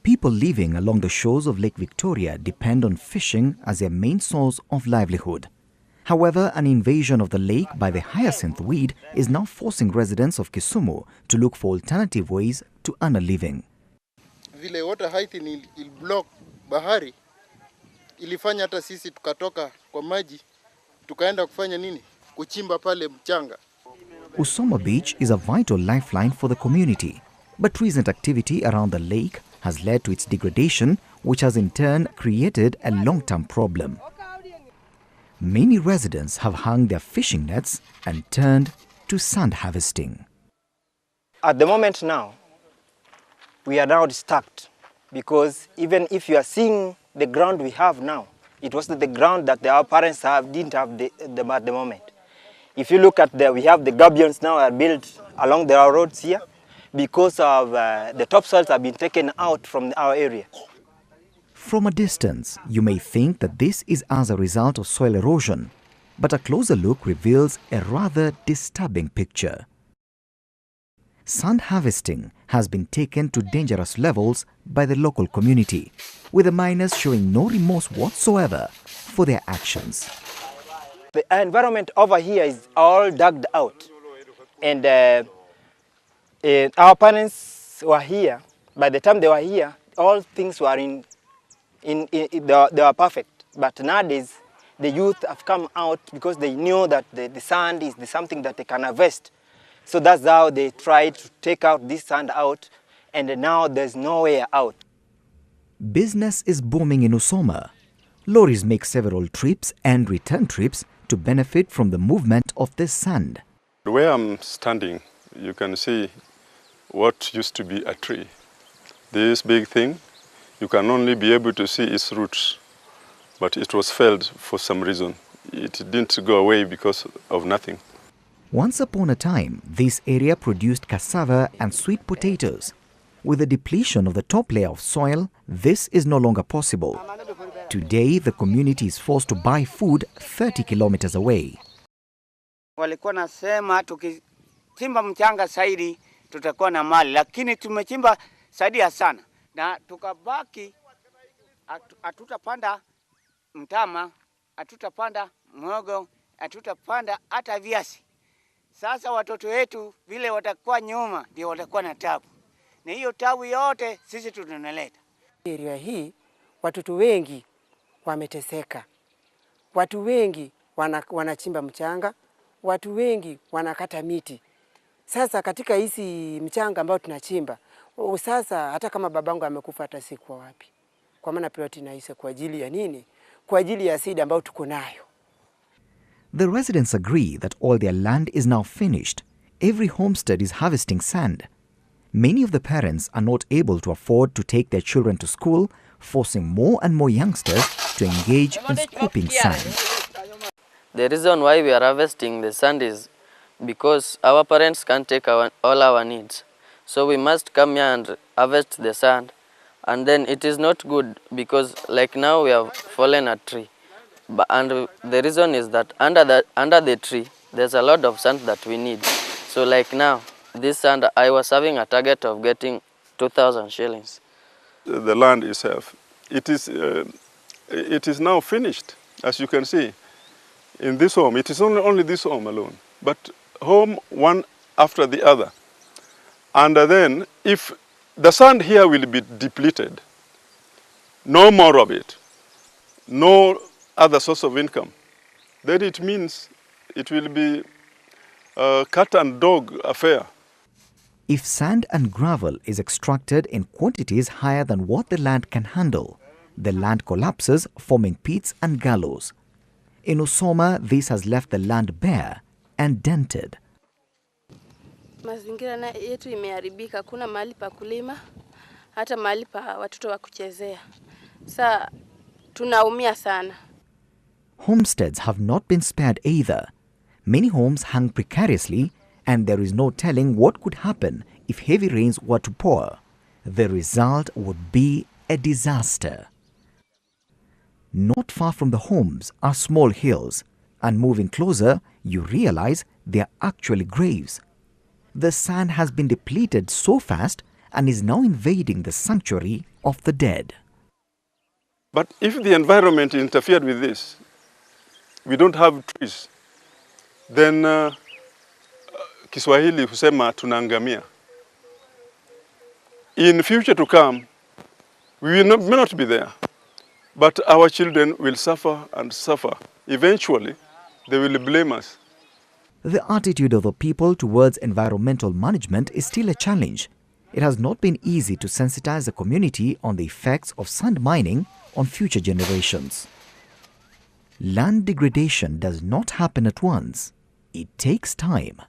People living along the shores of Lake Victoria depend on fishing as their main source of livelihood. However, an invasion of the lake by the hyacinth weed is now forcing residents of Kisumu to look for alternative ways to earn a living. Vile water height il block bahari ilifanya hata sisi tukatoka kwa maji tukaenda kufanya nini? Kuchimba pale mchanga. Usoma Beach is a vital lifeline for the community, but recent activity around the lake has led to its degradation, which has in turn created a long-term problem. Many residents have hung their fishing nets and turned to sand harvesting. At the moment now, we are now disturbed because even if you are seeing the ground we have now, it was the ground that our parents didn't have at the moment. If you look at we have the gabions now are built along the roads here because of the topsoils have been taken out from our area. From a distance, you may think that this is as a result of soil erosion, but a closer look reveals a rather disturbing picture. Sand harvesting has been taken to dangerous levels by the local community, with the miners showing no remorse whatsoever for their actions. The environment over here is all dug out, and our parents were here. By the time they were here, all things were they were perfect. But nowadays, the youth have come out because they knew that the sand is something that they can harvest. So that's how they tried to take out this sand out, and now there's no way out. Business is booming in Usoma. Lorries make several trips and return trips to benefit from the movement of this sand. Where I'm standing, you can see what used to be a tree. This big thing, you can only be able to see its roots, but it was felled for some reason. It didn't go away because of nothing. Once upon a time, this area produced cassava and sweet potatoes. With the depletion of the top layer of soil, this is no longer possible. Today, the community is forced to buy food 30 kilometers away. Walikuwa nasema tukichimba mchanga zaidi tutakuwa na mali, lakini tumechimba zaidi sana na tukabaki hatutapanda mtama, hatutapanda mhogo, hatutapanda hata viazi. Sasa watoto wetu vile watakuwa nyuma ndio watakuwa na tabu. Na hiyo tabu yote sisi tunaleta. Area hii watoto wengi wameteseka. Watu wengi wanachimba mchanga, watu wengi wanakata miti. Sasa katika hizi mchanga ambao tunachimba, sasa hata kama babangu amekufa hata sikuwa wapi. Kwa maana plot inaisha kwa ajili ya nini? Kwa ajili ya shida ambayo tuko nayo. The residents agree that all their land is now finished. Every homestead is harvesting sand. Many of the parents are not able to afford to take their children to school, forcing more and more youngsters to engage in scooping sand. The reason why we are harvesting the sand is because our parents can't take all our needs. So we must come here and harvest the sand. And then it is not good because like now we have fallen a tree. And the reason is that under the tree, there's a lot of sand that we need. So like now, this sand, I was having a target of getting 2,000 shillings. The land itself, it is now finished, as you can see. In this home, it is only this home alone, but home one after the other. And then, if the sand here will be depleted, no more of it, no other source of income, then it means it will be a cat and dog affair. If sand and gravel is extracted in quantities higher than what the land can handle, the land collapses, forming pits and gallows. In Usoma, this has left the land bare and dented. Mazingira yetu imeharibika, kuna mahali pa kulima, hata mahali pa watoto wa kuchezea. Sasa tunaumia sana. Homesteads have not been spared either. Many homes hang precariously, and there is no telling what could happen if heavy rains were to pour. The result would be a disaster. Not far from the homes are small hills, and moving closer, you realize they are actually graves. The sand has been depleted so fast and is now invading the sanctuary of the dead. But if the environment interfered with this, we don't have trees, then Kiswahili husema tunaangamia. In future to come, we may not be there, but our children will suffer and suffer. Eventually, they will blame us. The attitude of the people towards environmental management is still a challenge. It has not been easy to sensitize the community on the effects of sand mining on future generations. Land degradation does not happen at once. It takes time.